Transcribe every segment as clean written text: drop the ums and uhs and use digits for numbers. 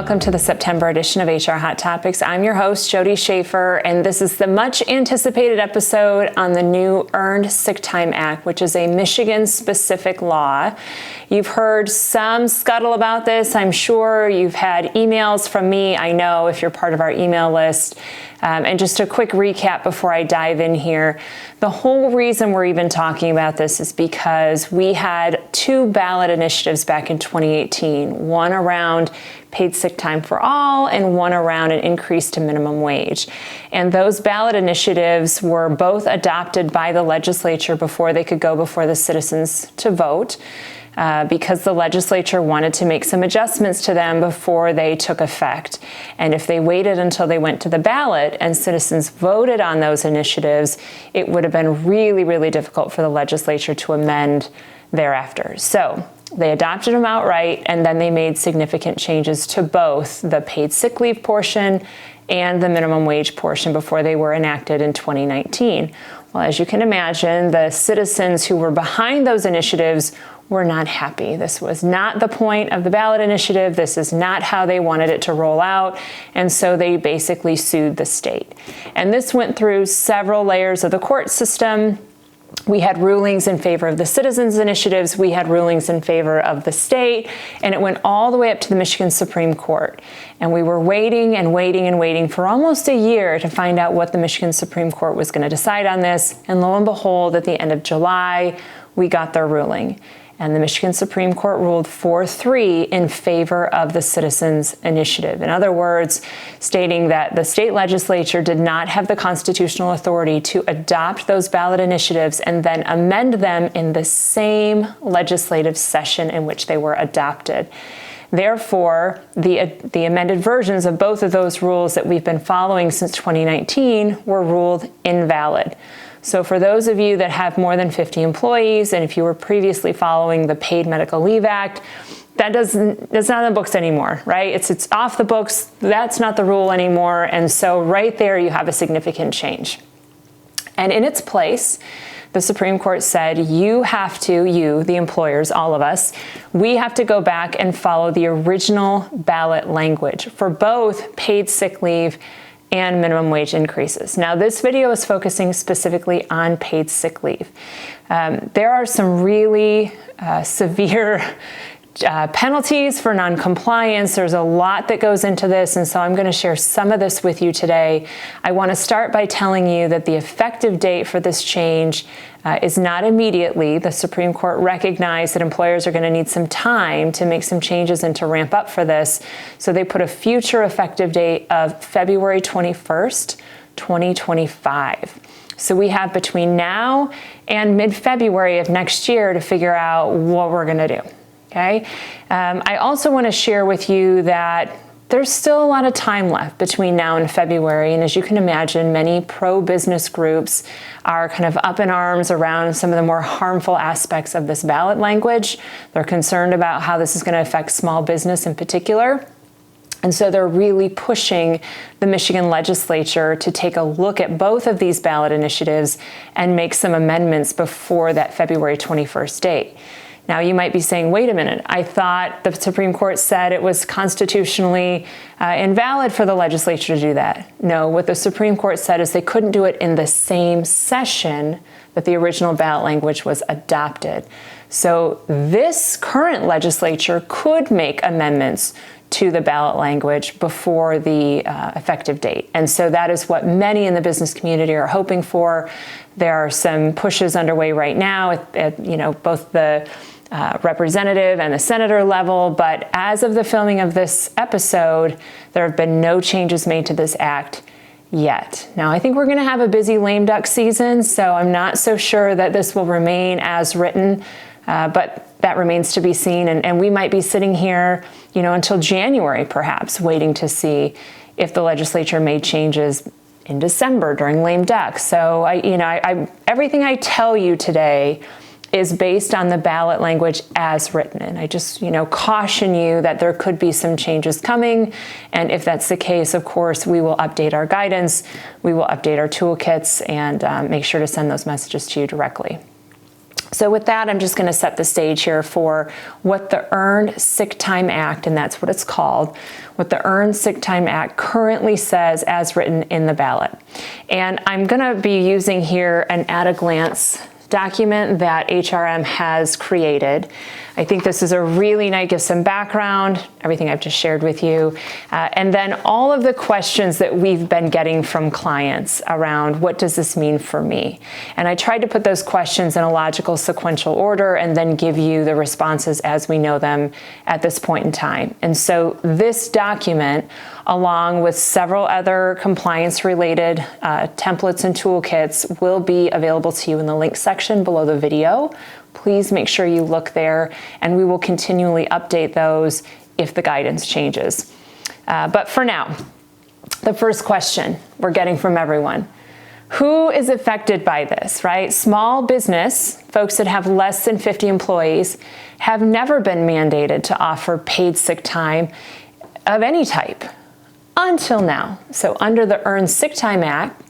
welcome to the September edition of HR Hot Topics. I'm your host, Jodi Schafer, and this is the much anticipated episode on the new Earned Sick Time Act, which is a Michigan-specific law. You've heard some scuttle about this, I'm sure. You've had emails from me, I know, if you're part of our email list. And just a quick recap before I dive in here. The whole reason we're even talking about this is because we had two ballot initiatives back in 2018, one around paid sick time for all and one around an increase to minimum wage. And those ballot initiatives were both adopted by the legislature before they could go before the citizens to vote. Because the legislature wanted to make some adjustments to them before they took effect. And if they waited until they went to the ballot and citizens voted on those initiatives, it would have been really, really difficult for the legislature to amend thereafter. So they adopted them outright, and then they made significant changes to both the paid sick leave portion and the minimum wage portion before they were enacted in 2019. Well, as you can imagine, the citizens who were behind those initiatives were not happy. This was not the point of the ballot initiative. This is not how they wanted it to roll out. And so they basically sued the state. And this went through several layers of the court system. We had rulings in favor of the citizens' initiatives. We had rulings in favor of the state. And it went all the way up to the Michigan Supreme Court. And we were waiting and waiting and waiting for almost a year to find out what the Michigan Supreme Court was going to decide on this. And lo and behold, at the end of July, we got their ruling. And the Michigan Supreme Court ruled 4-3 in favor of the Citizens Initiative. In other words, stating that the state legislature did not have the constitutional authority to adopt those ballot initiatives and then amend them in the same legislative session in which they were adopted. Therefore, the amended versions of both of those rules that we've been following since 2019 were ruled invalid. So for those of you that have more than 50 employees, and if you were previously following the Paid Medical Leave Act, that's not in the books anymore, right? It's off the books. That's not the rule anymore. And so right there, you have a significant change. And in its place, the Supreme Court said, you, the employers, all of us, we have to go back and follow the original ballot language for both paid sick leave and minimum wage increases. Now, this video is focusing specifically on paid sick leave. There are some really severe penalties for noncompliance. There's a lot that goes into this, and so I'm going to share some of this with you today. I want to start by telling you that the effective date for this change is not immediately. The Supreme Court recognized that employers are going to need some time to make some changes and to ramp up for this. So they put a future effective date of February 21st, 2025. So we have between now and mid-February of next year to figure out what we're going to do. Okay. I also want to share with you that there's still a lot of time left between now and February. And as you can imagine, many pro-business groups are kind of up in arms around some of the more harmful aspects of this ballot language. They're concerned about how this is going to affect small business in particular. And so they're really pushing the Michigan legislature to take a look at both of these ballot initiatives and make some amendments before that February 21st date. Now, you might be saying, wait a minute, I thought the Supreme Court said it was constitutionally invalid for the legislature to do that. No, what the Supreme Court said is they couldn't do it in the same session that the original ballot language was adopted. So this current legislature could make amendments to the ballot language before the effective date. And so that is what many in the business community are hoping for. There are some pushes underway right now at both the representative and the senator level, but as of the filming of this episode, there have been no changes made to this act yet. Now, I think we're going to have a busy lame duck season, so I'm not so sure that this will remain as written, but that remains to be seen, and we might be sitting here, until January, perhaps, waiting to see if the legislature made changes in December during lame duck. So, everything I tell you today is based on the ballot language as written. And I just, caution you that there could be some changes coming. And if that's the case, of course, we will update our guidance, we will update our toolkits, and make sure to send those messages to you directly. So with that, I'm just going to set the stage here for what the Earned Sick Time Act, and that's what it's called, what the Earned Sick Time Act currently says as written in the ballot. And I'm going to be using here an at-a-glance document that HRM has created. I think this is a really nice, gives some background, everything I've just shared with you, and then all of the questions that we've been getting from clients around what does this mean for me? And I tried to put those questions in a logical sequential order and then give you the responses as we know them at this point in time. And so this document, along with several other compliance-related templates and toolkits, will be available to you in the link section below the video. Please make sure you look there, and we will continually update those if the guidance changes. But for now, the first question we're getting from everyone: who is affected by this, right? Small business, folks that have less than 50 employees, have never been mandated to offer paid sick time of any type until now. So under the Earned Sick Time Act,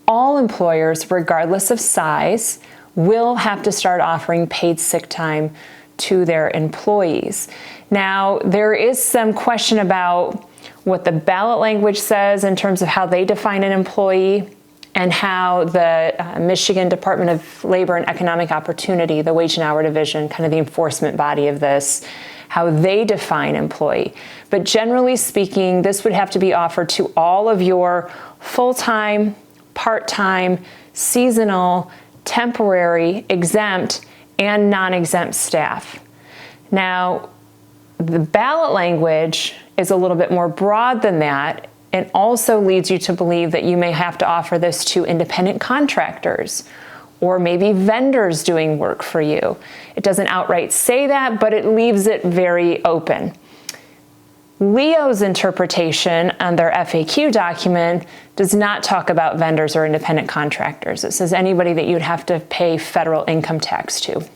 all employers, regardless of size, will have to start offering paid sick time to their employees. Now, there is some question about what the ballot language says in terms of how they define an employee and how the Michigan Department of Labor and Economic Opportunity, the Wage and Hour Division, kind of the enforcement body of this, how they define employee. But generally speaking, this would have to be offered to all of your full-time, part-time, seasonal, temporary, exempt, and non-exempt staff. Now, the ballot language is a little bit more broad than that, and also leads you to believe that you may have to offer this to independent contractors or maybe vendors doing work for you. It doesn't outright say that, but it leaves it very open. Leo's interpretation on their FAQ document does not talk about vendors or independent contractors. It says anybody that you'd have to pay federal income tax to.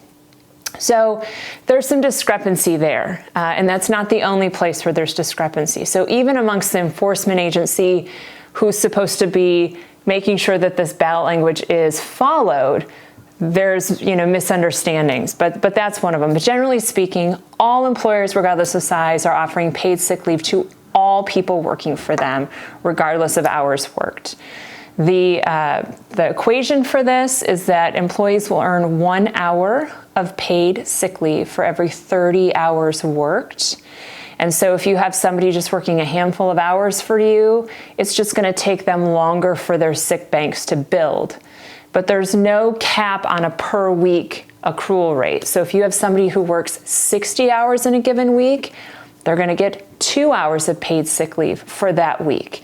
So there's some discrepancy there, and that's not the only place where there's discrepancy. So even amongst the enforcement agency who's supposed to be making sure that this ballot language is followed, there's misunderstandings, but that's one of them. But generally speaking, all employers, regardless of size, are offering paid sick leave to all people working for them, regardless of hours worked. The equation for this is that employees will earn 1 hour of paid sick leave for every 30 hours worked. And so if you have somebody just working a handful of hours for you, it's just going to take them longer for their sick banks to build. But there's no cap on a per week accrual rate. So if you have somebody who works 60 hours in a given week, they're going to get 2 hours of paid sick leave for that week.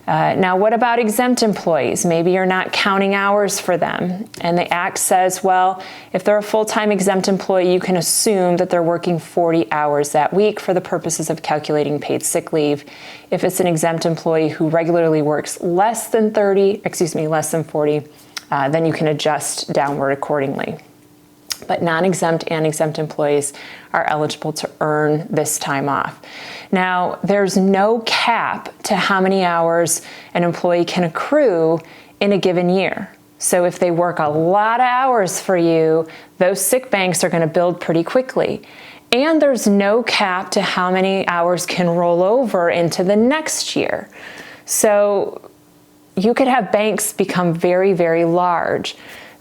Now, what about exempt employees? Maybe you're not counting hours for them. And the Act says, well, if they're a full-time exempt employee, you can assume that they're working 40 hours that week for the purposes of calculating paid sick leave. If it's an exempt employee who regularly works less than 40, then you can adjust downward accordingly. But non-exempt and exempt employees are eligible to earn this time off. Now, there's no cap to how many hours an employee can accrue in a given year. So if they work a lot of hours for you, those sick banks are going to build pretty quickly. And there's no cap to how many hours can roll over into the next year. So you could have banks become very, very large.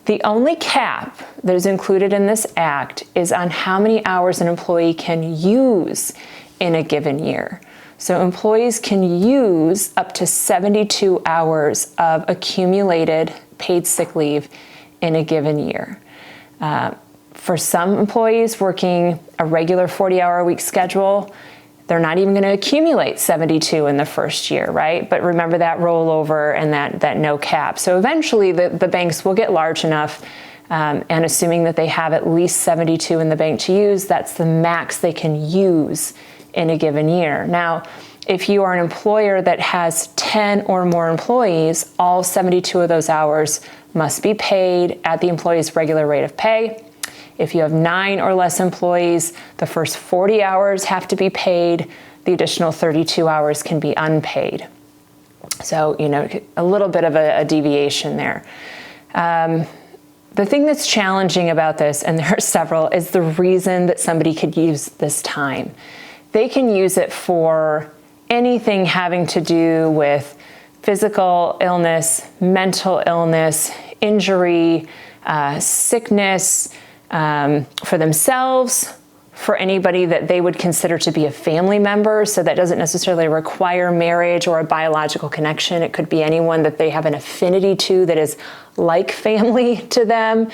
The only cap that is included in this act is on how many hours an employee can use in a given year. So employees can use up to 72 hours of accumulated paid sick leave in a given year. For some employees working a regular 40-hour-a-week schedule, they're not even going to accumulate 72 in the first year, right? But remember that rollover and that no cap. So eventually the banks will get large enough, and assuming that they have at least 72 in the bank to use, that's the max they can use in a given year. Now, if you are an employer that has 10 or more employees, all 72 of those hours must be paid at the employee's regular rate of pay. If you have 9 or less employees, the first 40 hours have to be paid. The additional 32 hours can be unpaid. So, a little bit of a deviation there. The thing that's challenging about this, and there are several, is the reason that somebody could use this time. They can use it for anything having to do with physical illness, mental illness, injury, sickness, for themselves, for anybody that they would consider to be a family member. So that doesn't necessarily require marriage or a biological connection. It could be anyone that they have an affinity to that is like family to them.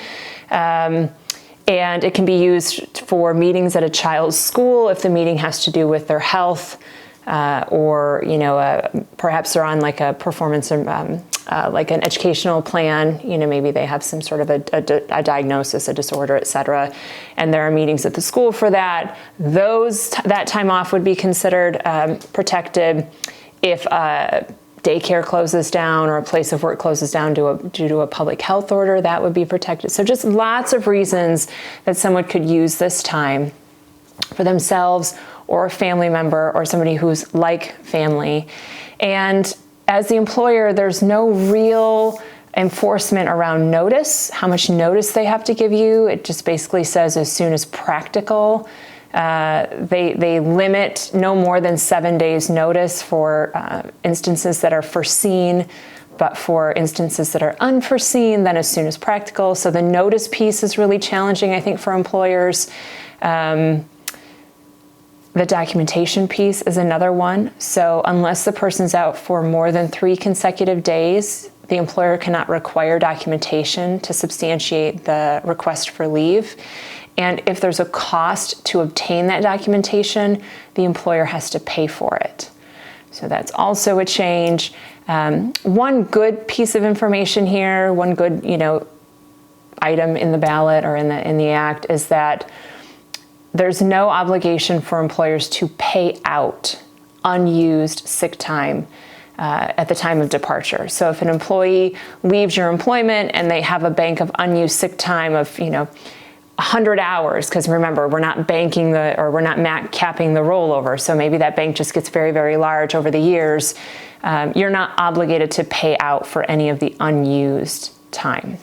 And it can be used for meetings at a child's school if the meeting has to do with their health, or perhaps they're on like a performance, like an educational plan. Maybe they have some sort of a diagnosis, a disorder, et cetera, and there are meetings at the school for that. That time off would be considered protected. If daycare closes down or a place of work closes down due to a public health order, that would be protected. So just lots of reasons that someone could use this time for themselves or a family member or somebody who's like family. And as the employer, there's no real enforcement around notice, how much notice they have to give you. It just basically says as soon as practical. They limit no more than 7 days notice for instances that are foreseen, but for instances that are unforeseen, then as soon as practical. So the notice piece is really challenging, I think, for employers. The documentation piece is another one. So unless the person's out for more than 3 consecutive days, the employer cannot require documentation to substantiate the request for leave. And if there's a cost to obtain that documentation, the employer has to pay for it. So that's also a change. One good piece of information here, one good, item in the ballot or in the act is that there's no obligation for employers to pay out unused sick time at the time of departure. So if an employee leaves your employment and they have a bank of unused sick time of, 100 hours, because remember, we're not banking we're not capping the rollover. So maybe that bank just gets very, very large over the years. You're not obligated to pay out for any of the unused time.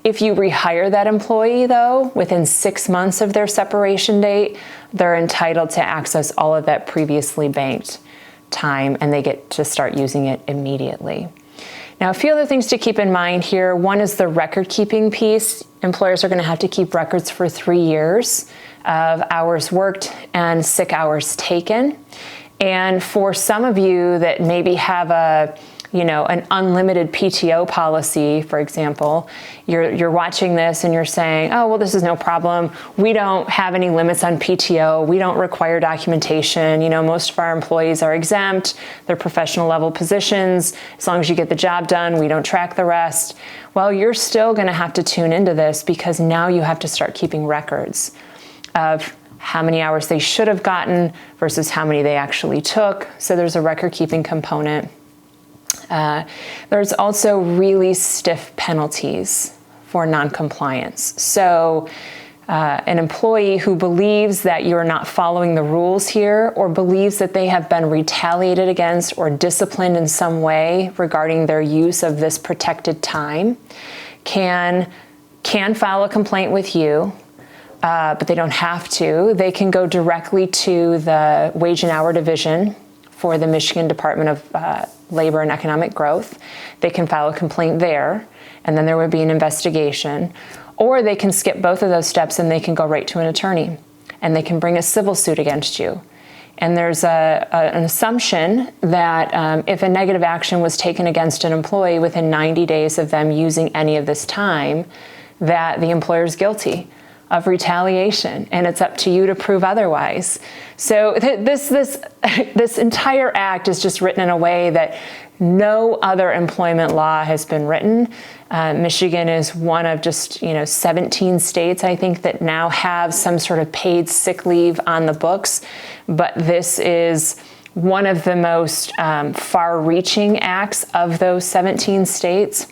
If you rehire that employee, though, within 6 months of their separation date, they're entitled to access all of that previously banked time, and they get to start using it immediately. Now, a few other things to keep in mind here. One is the record-keeping piece. Employers are going to have to keep records for 3 years of hours worked and sick hours taken. And for some of you that maybe have an unlimited PTO policy, for example, you're watching this and you're saying, oh, well, this is no problem. We don't have any limits on PTO. We don't require documentation. Most of our employees are exempt. They're professional level positions. As long as you get the job done, we don't track the rest. Well, you're still going to have to tune into this because now you have to start keeping records of how many hours they should have gotten versus how many they actually took. So there's a record keeping component. There's also really stiff penalties for noncompliance. So an employee who believes that you're not following the rules here or believes that they have been retaliated against or disciplined in some way regarding their use of this protected time can file a complaint with you, but they don't have to. They can go directly to the Wage and Hour Division for the Michigan Department of Labor and Economic Growth. They can file a complaint there, and then there would be an investigation. Or they can skip both of those steps and they can go right to an attorney, and they can bring a civil suit against you. And there's an assumption that if a negative action was taken against an employee within 90 days of them using any of this time, that the employer is guilty of retaliation, and it's up to you to prove otherwise. So this entire act is just written in a way that no other employment law has been written. Michigan is one of just 17 states, I think, that now have some sort of paid sick leave on the books, but this is one of the most far-reaching acts of those 17 states.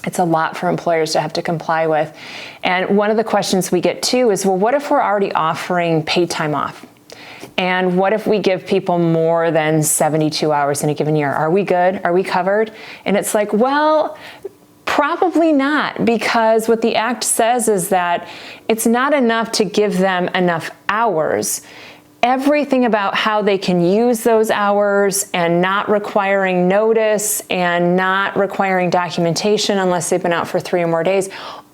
It's a lot for employers to have to comply with. And one of the questions we get too is, well, what if we're already offering paid time off? And what if we give people more than 72 hours in a given year? Are we good? Are we covered? And it's like, well, Probably not, because what the Act says is that it's not enough to give them enough hours. Everything about how they can use those hours and not requiring notice and not requiring documentation unless they've been out for 3 or more days,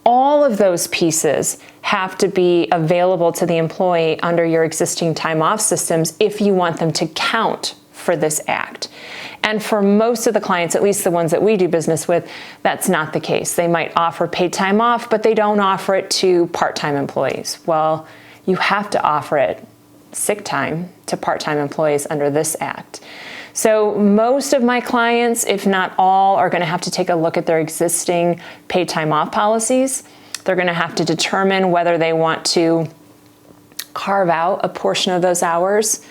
all of those pieces have to be available to the employee under your existing time off systems if you want them to count for this Act. And for most of the clients, at least the ones that we do business with, that's not the case. They might offer paid time off, but they don't offer it to part-time employees. Well, you have to offer it sick time to part-time employees under this Act. So most of my clients, if not all, are going to have to take a look at their existing paid time off policies. They're going to have to determine whether they want to carve out a portion of those hours,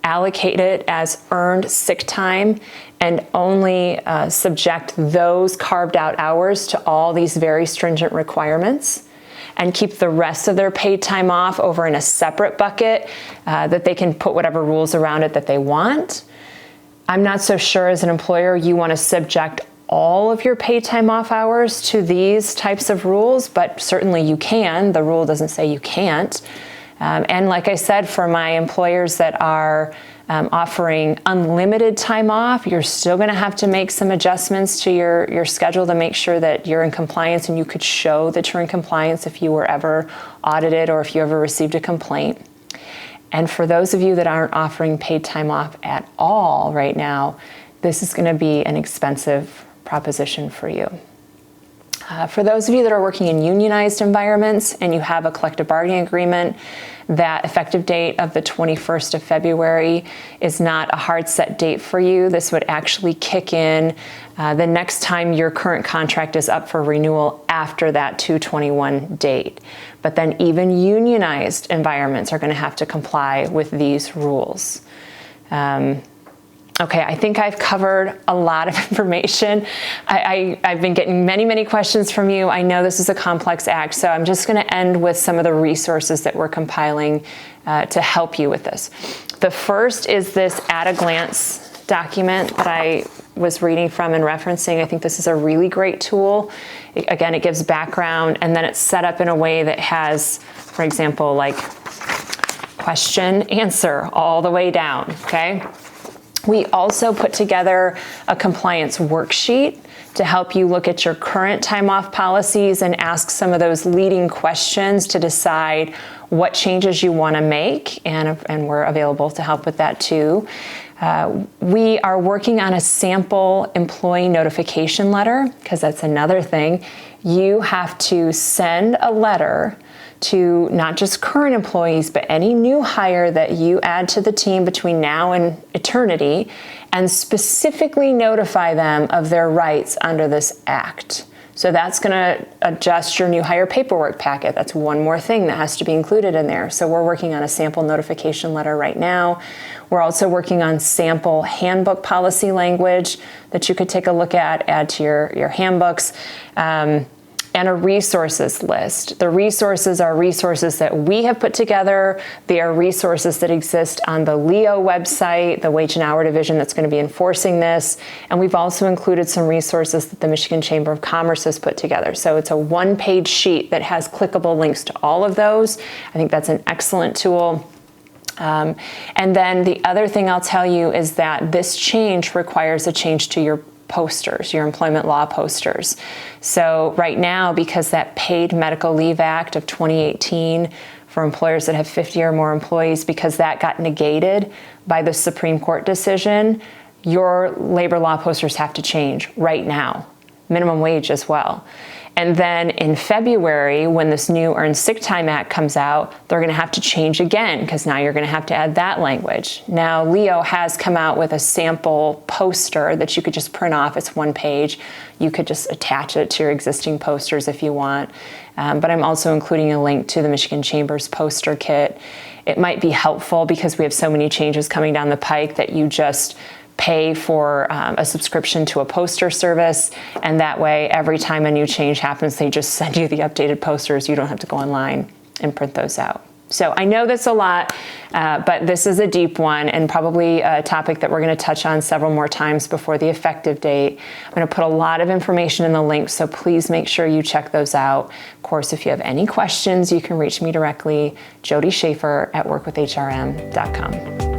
allocate it as earned sick time, and only subject those carved out hours to all these very stringent requirements, and keep the rest of their paid time off over in a separate bucket that they can put whatever rules around it that they want. I'm not so sure as an employer you want to subject all of your paid time off hours to these types of rules, but certainly you can. The rule doesn't say you can't. And like I said, for my employers that are offering unlimited time off, you're still going to have to make some adjustments to your schedule to make sure that you're in compliance, and you could show that you're in compliance if you were ever audited or if you ever received a complaint. And for those of you that aren't offering paid time off at all right now, this is going to be an expensive proposition for you. For those of you that are working in unionized environments and you have a collective bargaining agreement, that effective date of the 21st of February is not a hard set date for you. This would actually kick in the next time your current contract is up for renewal after that 2/21 date. But then even unionized environments are going to have to comply with these rules. Okay, I think I've covered a lot of information. I've been getting many questions from you. I know this is a complex act, so I'm just going to end with some of the resources that we're compiling to help you with this. The first is this at-a-glance document that I was reading from and referencing. I think this is a really great tool. Again, it gives background, and then it's set up in a way that has, for example, like question, answer, all the way down, okay? We also put together a compliance worksheet to help you look at your current time off policies and ask some of those leading questions to decide what changes you want to make, and we're available to help with that too. We are working on a sample employee notification letter, because that's another thing. You have to send a letter to not just current employees, but any new hire that you add to the team between now and eternity, and specifically notify them of their rights under this act. So that's going to adjust your new hire paperwork packet. That's one more thing that has to be included in there. So we're working on a sample notification letter right now. We're also working on sample handbook policy language that you could take a look at, add to your handbooks. And a resources list. The resources are resources that we have put together. They are resources that exist on the LEO website, the Wage and Hour Division that's going to be enforcing this. And we've also included some resources that the Michigan Chamber of Commerce has put together. So it's a one-page sheet that has clickable links to all of those. I think that's an excellent tool. And then the other thing I'll tell you is that this change requires a change to your posters, your employment law posters. So right now, because that Paid Medical Leave Act of 2018 for employers that have 50 or more employees, because that got negated by the Supreme Court decision, your labor law posters have to change right now, minimum wage as well. And then in February, when this new Earned Sick Time Act comes out, they're going to have to change again, because now you're going to have to add that language. Now, Leo has come out with a sample poster that you could just print off. It's one page. You could just attach it to your existing posters if you want. But I'm also including a link to the Michigan Chamber's poster kit. It might be helpful because we have so many changes coming down the pike that you just pay for a subscription to a poster service, and that way every time a new change happens they just send you the updated posters. You don't have to go online and print those out. So I know that's a lot, but this is a deep one and probably a topic that we're going to touch on several more times before the effective date. I'm going to put a lot of information in the links, so please make sure you check those out. Of course, if you have any questions, you can reach me directly, Jodi Schafer at workwithhrm.com.